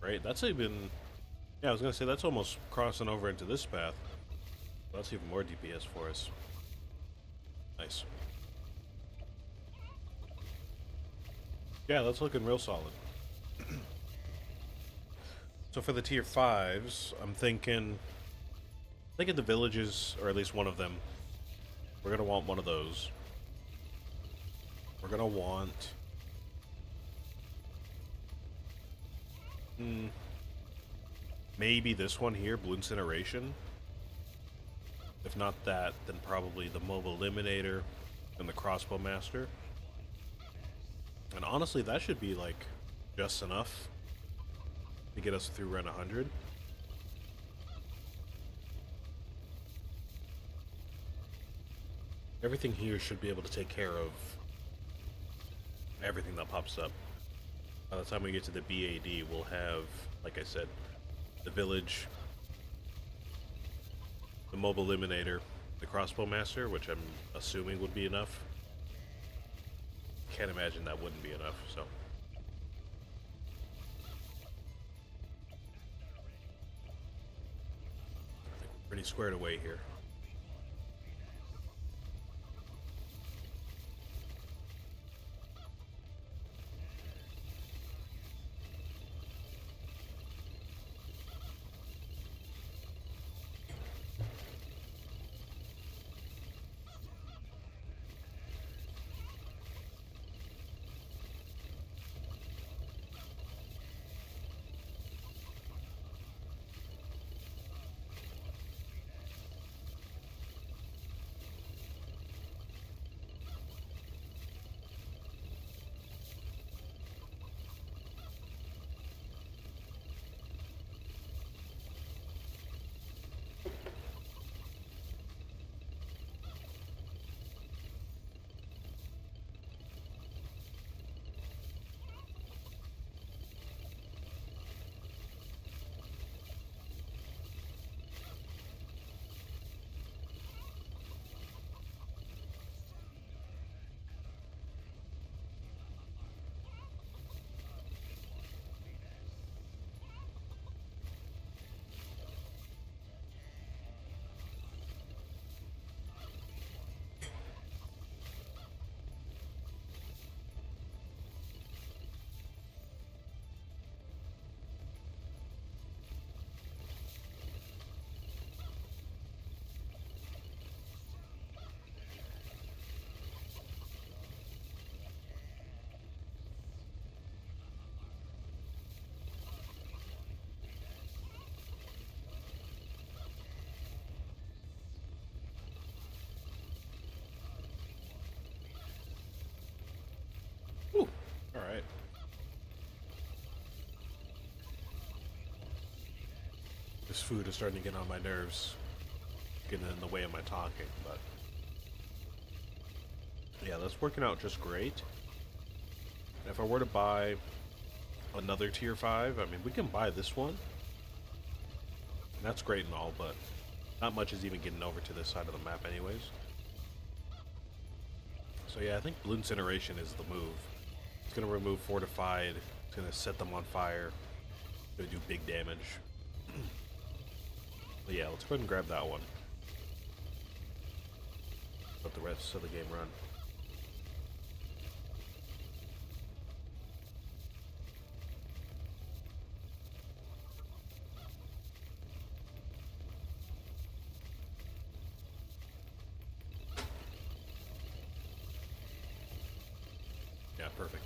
right? That's even... Yeah, I was gonna say, that's almost crossing over into this path. That's even more DPS for us. Nice. Yeah, that's looking real solid. So for the tier 5s, I'm thinking the villages, or at least one of them, we're gonna want one of those. We're gonna want... maybe this one here, Blue Incineration. If not that, then probably the Mobile Eliminator and the Crossbow Master. And honestly, that should be like just enough to get us through run 100. Everything here should be able to take care of everything that pops up. By the time we get to the BAD, we'll have, like I said, the village, the Mobile Eliminator, the Crossbow Master, which I'm assuming would be enough. Can't imagine that wouldn't be enough, so. I think we're pretty squared away here. Whew. Alright. This food is starting to get on my nerves, getting in the way of my talking, but yeah, that's working out just great. And if I were to buy another tier 5, I mean, we can buy this one, and that's great and all, but not much is even getting over to this side of the map anyways. So yeah, I think Blue Incineration is the move. It's going to remove Fortified, it's going to set them on fire, it's going to do big damage. But yeah, let's go ahead and grab that one. Let the rest of the game run. Yeah, perfect.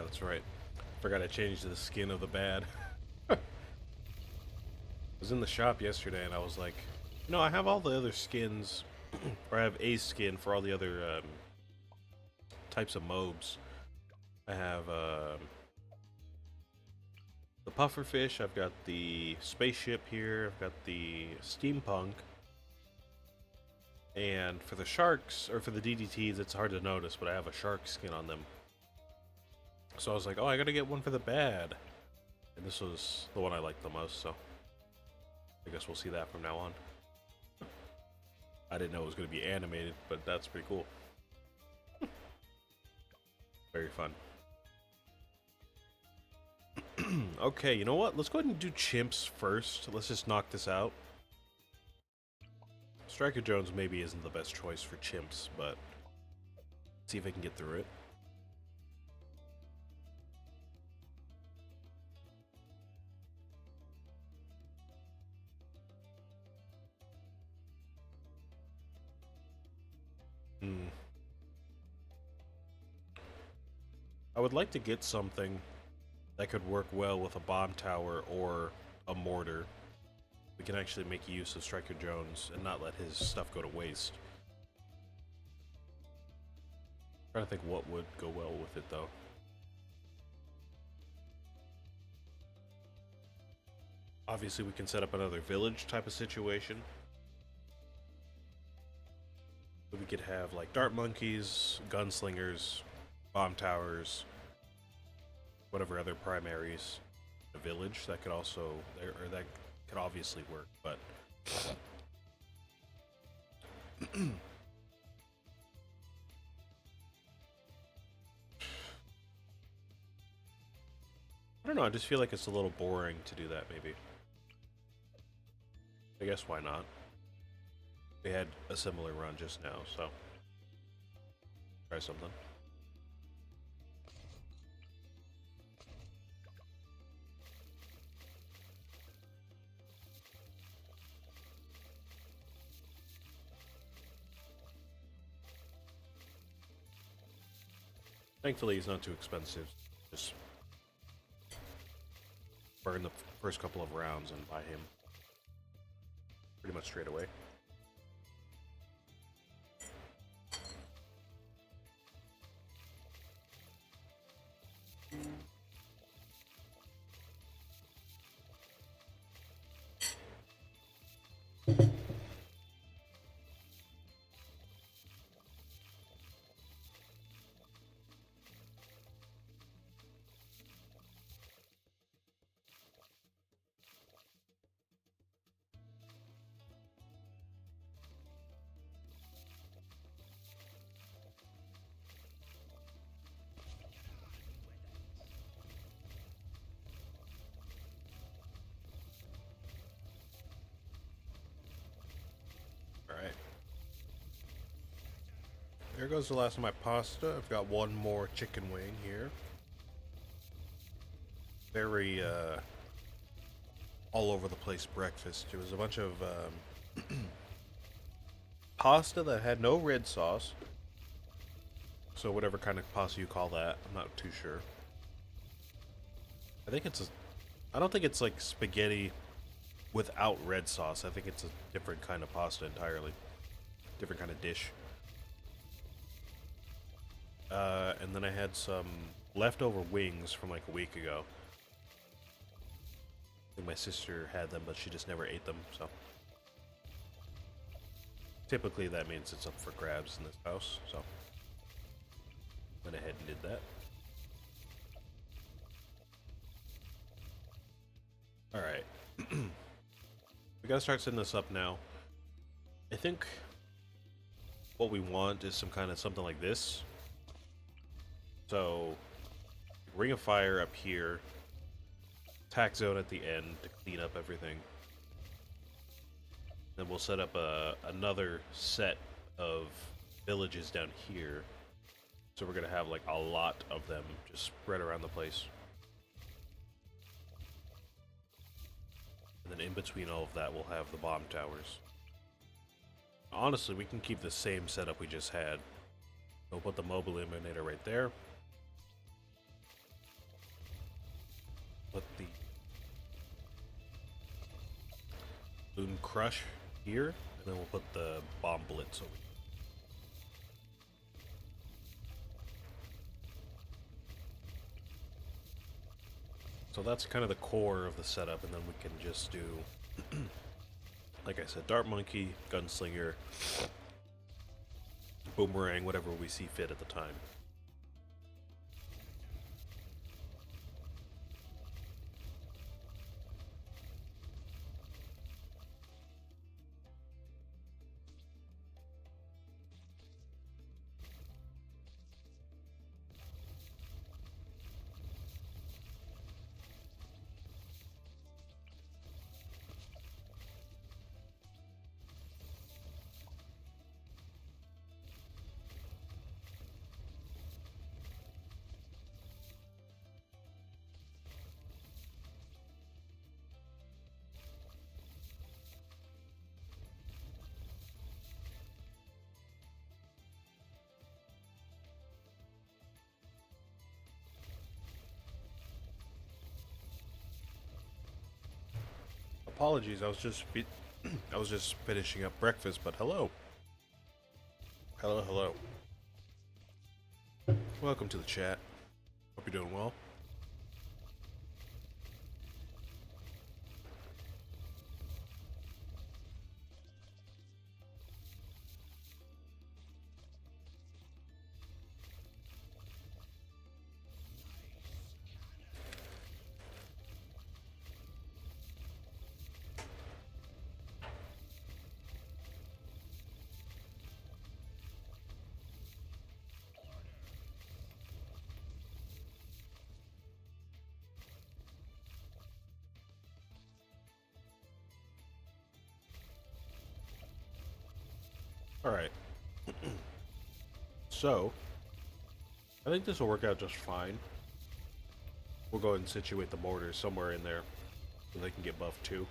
that's right. Forgot I changed the skin of the bad. I was in the shop yesterday and I was like, I have all the other skins, or I have a skin for all the other types of mobs. I have the pufferfish, I've got the spaceship here, I've got the steampunk, and for the sharks, or for the DDTs, it's hard to notice, but I have a shark skin on them. So I was like, oh, I gotta get one for the bad. And this was the one I liked the most, so I guess we'll see that from now on. I didn't know it was going to be animated, but that's pretty cool. Very fun. Okay, you know what? Let's go ahead and do chimps first. Let's just knock this out. Striker Jones maybe isn't the best choice for chimps, but let's see if I can get through it. I would like to get something that could work well with a bomb tower or a mortar. We can actually make use of Striker Jones and not let his stuff go to waste. I'm trying to think what would go well with it though. Obviously we can set up another village type of situation. So we could have like dart monkeys, gunslingers, bomb towers, whatever other primaries, a village that could also, or that could obviously work, but I don't know, I just feel like it's a little boring to do that, maybe. I guess why not? We had a similar run just now, so try something. Thankfully, he's not too expensive. Just burn the first couple of rounds and buy him pretty much straight away. Alright. There goes the last of my pasta. I've got one more chicken wing here. Very, all over the place breakfast. It was a bunch of, pasta that had no red sauce. So whatever kind of pasta you call that, I'm not too sure. I don't think it's like spaghetti without red sauce. I think it's a different kind of pasta entirely. Different kind of dish. And then I had some leftover wings from like a week ago. I think my sister had them, but she just never ate them, so. Typically that means it's up for grabs in this house, so. Went ahead and did that. Alright. We gotta start setting this up now. I think what we want is something like this. So, Ring of Fire up here, attack zone at the end to clean up everything. Then we'll set up another set of villages down here. So we're gonna have like a lot of them just spread around the place. And then in between all of that, we'll have the bomb towers. Honestly, we can keep the same setup we just had. We'll put the mobile eliminator right there. put the Bloon Crush here, and then we'll put the Bomb Blitz over here. So that's kind of the core of the setup, and then we can just do, like I said, Dart Monkey, Gunslinger, Boomerang, whatever we see fit at the time. Apologies, I was just finishing up breakfast, but hello. Hello. Welcome to the chat. Hope you're doing well. Alright. So, I think this will work out just fine. We'll go ahead and situate the mortars somewhere in there so they can get buffed too.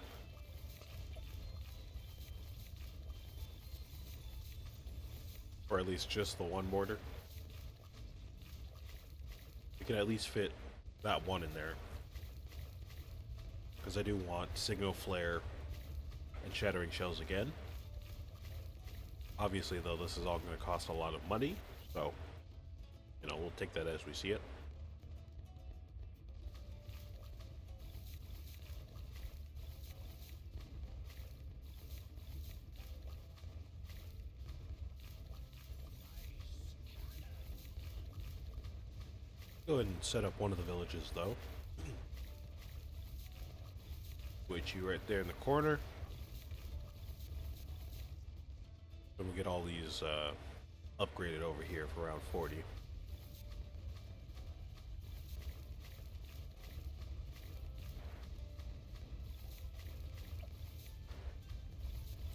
Or at least just the one mortar. We can at least fit that one in there. Because I do want Signal Flare and Shattering Shells again. Obviously, though, this is all going to cost a lot of money, so, you know, we'll take that as we see it. Go ahead and set up one of the villages, though. Wait you right there in the corner. And we'll get all these upgraded over here for around 40.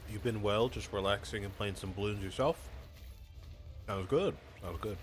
You've been well, just relaxing and playing some Bloons yourself? Sounds good. Sounds good.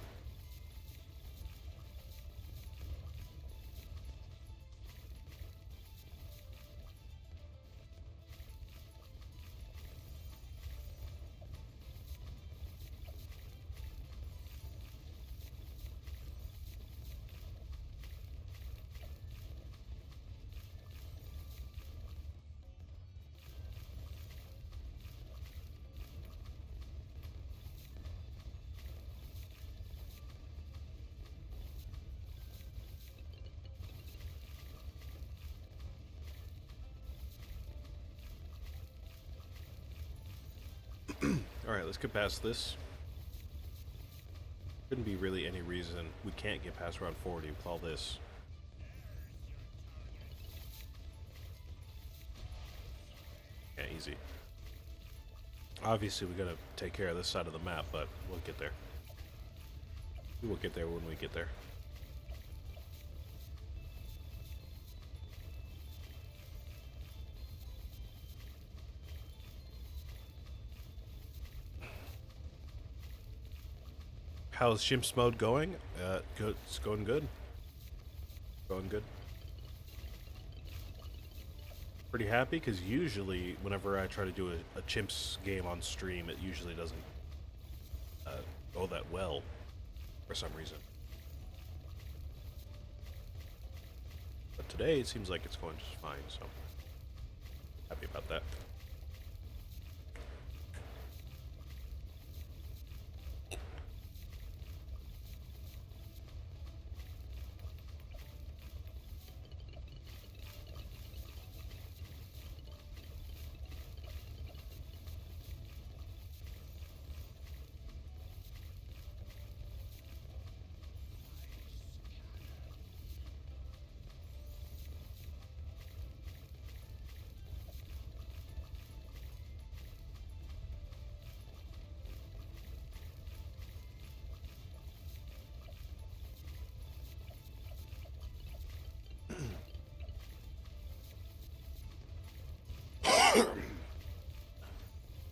Alright, let's get past this. Shouldn't be really any reason we can't get past round 40 with all this. Yeah, easy. Obviously, we gotta take care of this side of the map, but we'll get there. We will get there when we get there. How's Shimps mode going? Good. It's going good. Going good. Pretty happy because usually, whenever I try to do a Chimps game on stream, it usually doesn't go that well for some reason. But today it seems like it's going just fine, so happy about that.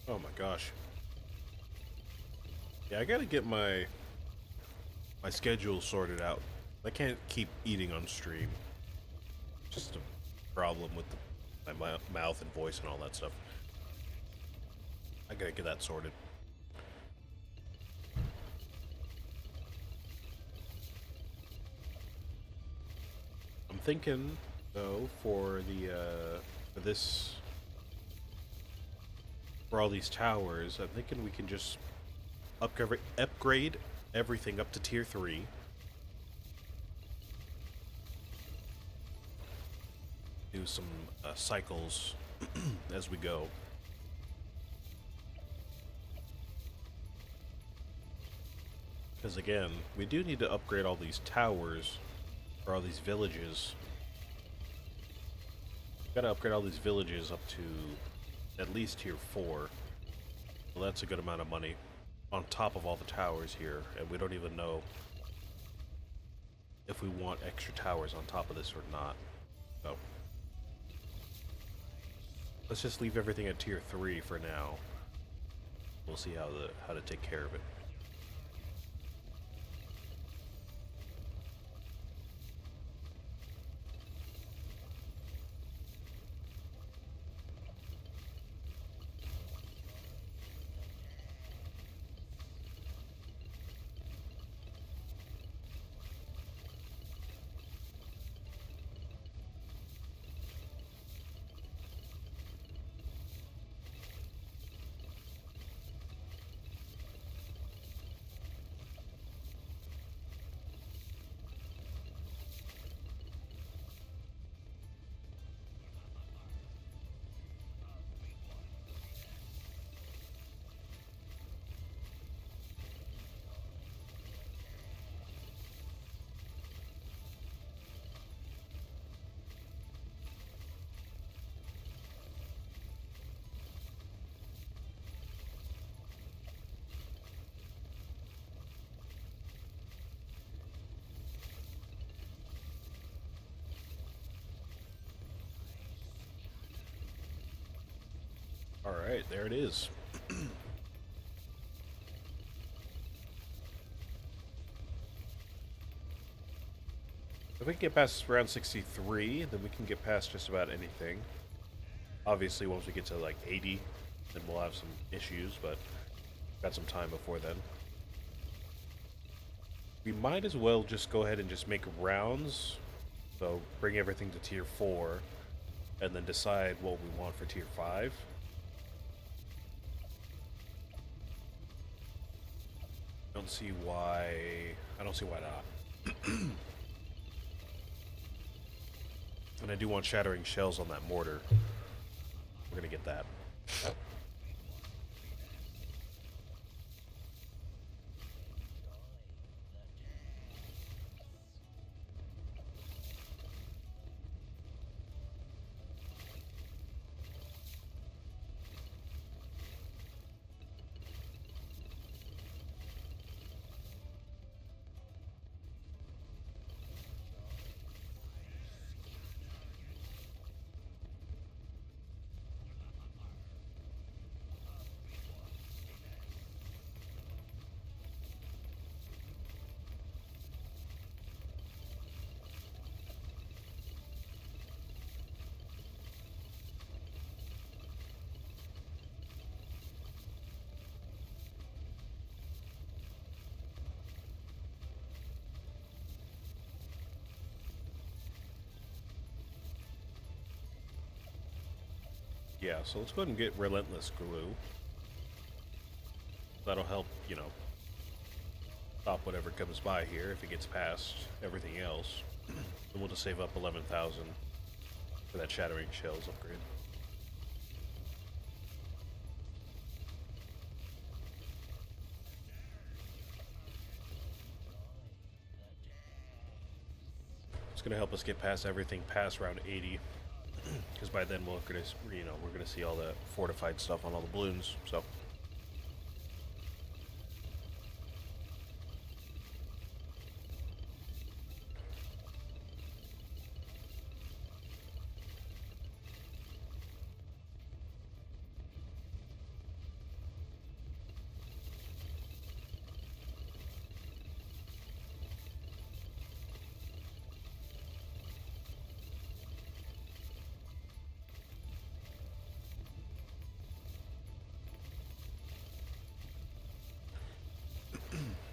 Oh my gosh. Yeah, I gotta get my schedule sorted out. I can't keep eating on stream. Just a problem with my mouth and voice and all that stuff. I gotta get that sorted. I'm thinking, though, for this for all these towers, I'm thinking we can just upgrade everything up to tier 3. Do some cycles as we go. Because again, we do need to upgrade all these towers, or all these villages. Gotta upgrade all these villages up to at least tier 4. Well, that's a good amount of money on top of all the towers here, and we don't even know if we want extra towers on top of this or not. So let's just leave everything at tier 3 for now. We'll see how to take care of it. Alright, there it is. If we can get past round 63, then we can get past just about anything. Obviously, once we get to like 80, then we'll have some issues, but got some time before then. We might as well just go ahead and just make rounds. So bring everything to tier 4, and then decide what we want for tier 5. I don't see why not. And I do want shattering shells on that mortar. We're gonna get that. Yeah, so let's go ahead and get Relentless Glue. That'll help, you know, stop whatever comes by here if it gets past everything else. And we'll just save up 11,000 for that Shattering Shells upgrade. It's gonna help us get past everything past round 80, because by then we're gonna, we're gonna see all the fortified stuff on all the balloons. So.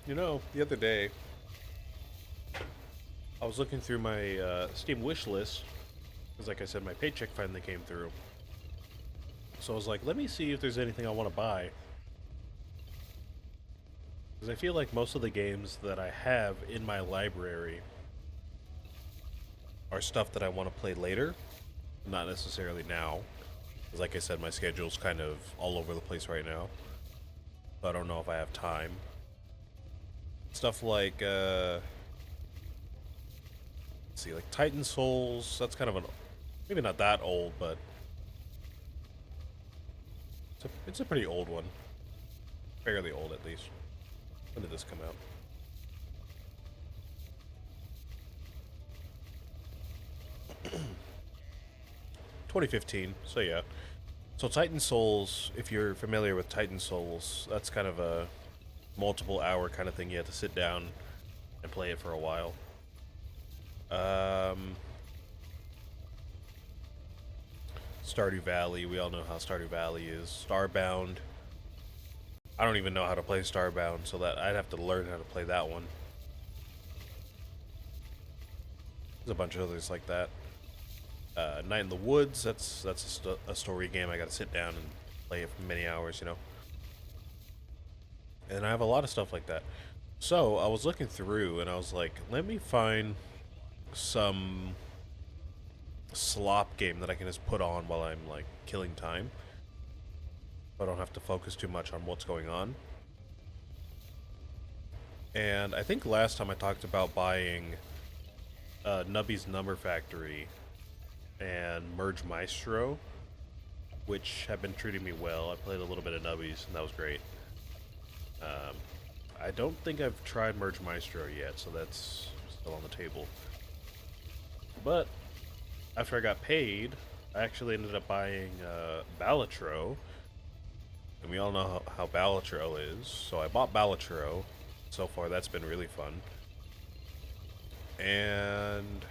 You know, the other day, I was looking through my Steam wish list, because like I said, my paycheck finally came through. So I was like, let me see if there's anything I want to buy. Because I feel like most of the games that I have in my library are stuff that I want to play later, not necessarily now. Because like I said, my schedule's kind of all over the place right now. So I don't know if I have time. Stuff like, let's see, like Titan Souls, that's kind of an, maybe not that old, but it's a pretty old one. Fairly old, at least. When did this come out? (2015). So yeah. So Titan Souls, if you're familiar with Titan Souls, that's kind of a multiple hour kind of thing. You have to sit down and play it for a while. Stardew Valley, we all know how Stardew Valley is. Starbound, I don't even know how to play Starbound, so that I'd have to learn how to play that one. There's a bunch of others like that. Night in the Woods, that's a story game. I gotta sit down and play it for many hours, you know. And I have a lot of stuff like that. So I was looking through and I was like, let me find some slop game that I can just put on while I'm like killing time. I don't have to focus too much on what's going on. And I think last time I talked about buying Nubby's Number Factory and Merge Maestro, which have been treating me well. I played a little bit of Nubby's and that was great. I don't think I've tried Merge Maestro yet, so that's still on the table. But after I got paid, I actually ended up buying Balatro. And we all know how Balatro is, so I bought Balatro. So far, that's been really fun. And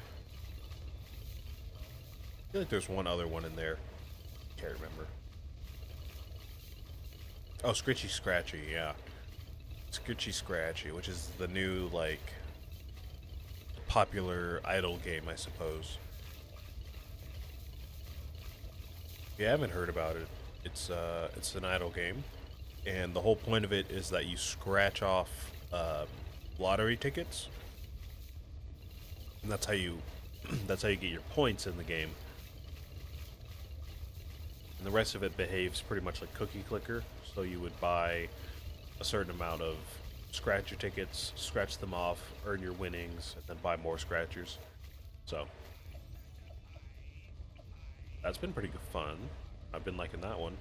I feel like there's one other one in there. Can't remember. Oh, Scritchy Scratchy, yeah. Scritchy Scratchy, which is the new, like, popular idle game, I suppose. If you haven't heard about it, it's an idle game, and the whole point of it is that you scratch off lottery tickets, and that's how you get your points in the game. And the rest of it behaves pretty much like Cookie Clicker, so you would buy a certain amount of scratcher tickets, scratch them off, earn your winnings, and then buy more scratchers. So that's been pretty good fun. I've been liking that one.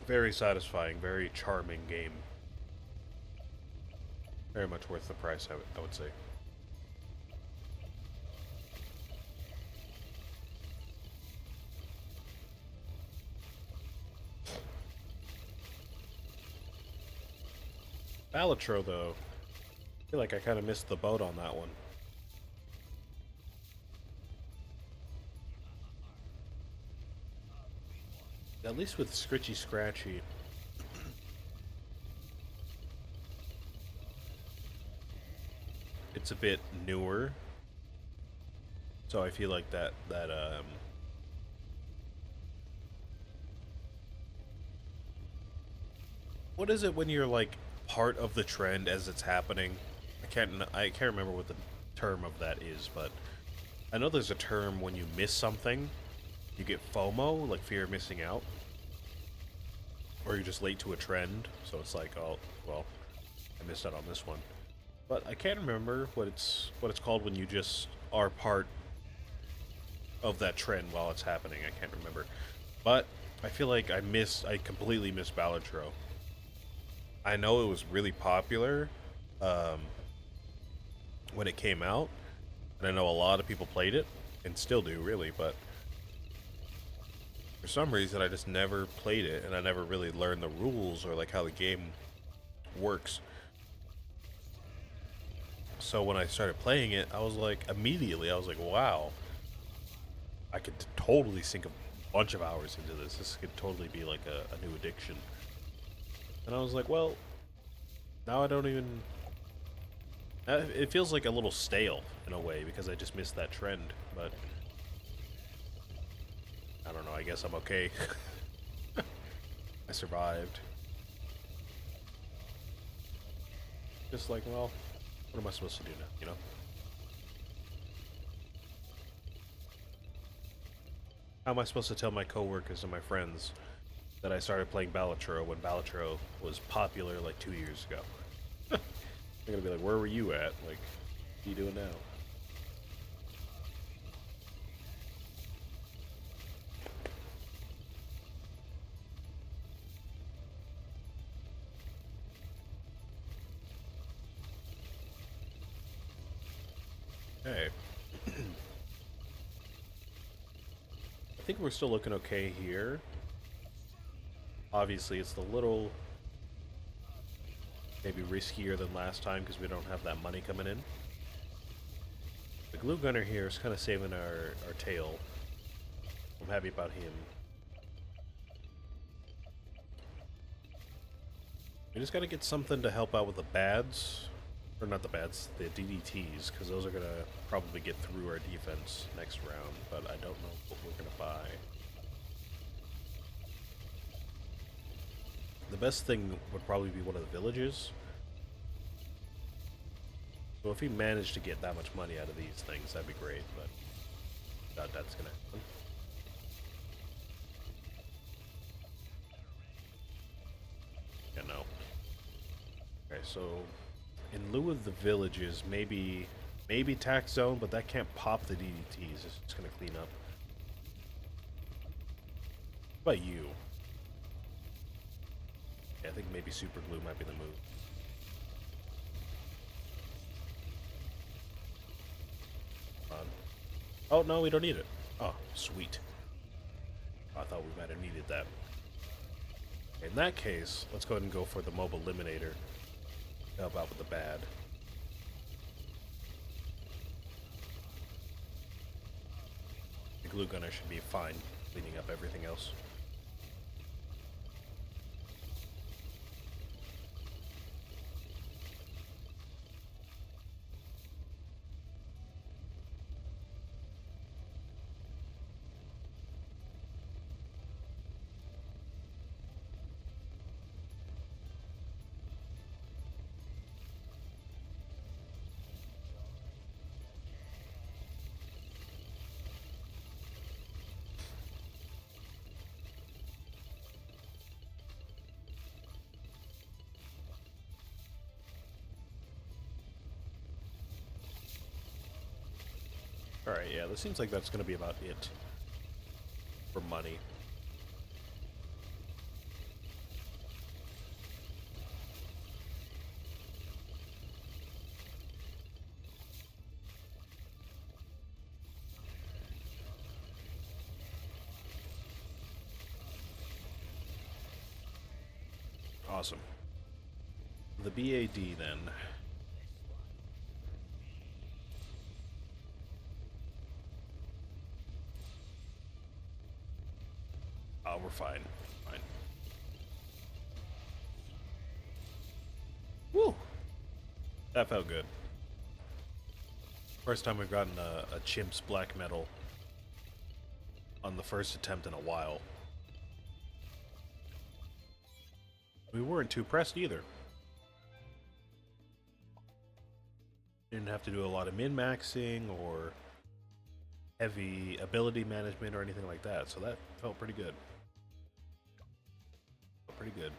Very satisfying, very charming game. Very much worth the price, I would say. Balatro, though, I feel like I kind of missed the boat on that one. At least with Scritchy Scratchy, it's a bit newer, so I feel like that what is it when you're like part of the trend as it's happening? I can't remember what the term of that is, but I know there's a term when you miss something, you get FOMO, like fear of missing out, or you're just late to a trend. So it's like, oh, well, I missed out on this one. But I can't remember what it's called when you just are part of that trend while it's happening. I can't remember, but I feel like I completely missed Balatro. I know it was really popular um, when it came out, and I know a lot of people played it and still do, really. But for some reason, I just never played it, and I never really learned the rules or like how the game works. So when I started playing it, I was like, immediately, I was like, wow, I could totally sink a bunch of hours into this. This could totally be like a new addiction. And I was like, well, now I don't even. It feels like a little stale in a way because I just missed that trend. But I don't know. I guess I'm okay. I survived. Just like, well, what am I supposed to do now? You know? How am I supposed to tell my coworkers and my friends that I started playing Balatro when Balatro was popular like 2 years ago? They're gonna be like, where were you at? Like, what are you doing now? Hey. I think we're still looking okay here. Obviously, it's a little maybe riskier than last time because we don't have that money coming in. The glue gunner here is kind of saving our tail. I'm happy about him. We just gotta get something to help out with the bads. Or not the bads, the DDTs, because those are gonna probably get through our defense next round, but I don't know what we're gonna buy. The best thing would probably be one of the villages. So if we manage to get that much money out of these things, that'd be great, but I doubt that's gonna happen. Yeah, no. Okay, so in lieu of the villages, maybe tax zone, but that can't pop the DDTs. It's just gonna clean up. What about you? Yeah, I think maybe super glue might be the move. Oh no, we don't need it. Oh, sweet. I thought we might have needed that. In that case, let's go ahead and go for the mobile eliminator. Help out with the bad. The glue gunner should be fine cleaning up everything else. Alright, yeah, this seems like that's going to be about it for money. Awesome. The BAD then. Oh, we're fine. Fine. Woo! That felt good. First time we've gotten a Chimp's black metal on the first attempt in a while. We weren't too pressed either. Didn't have to do a lot of min-maxing or heavy ability management or anything like that, so that felt pretty good. Felt pretty good.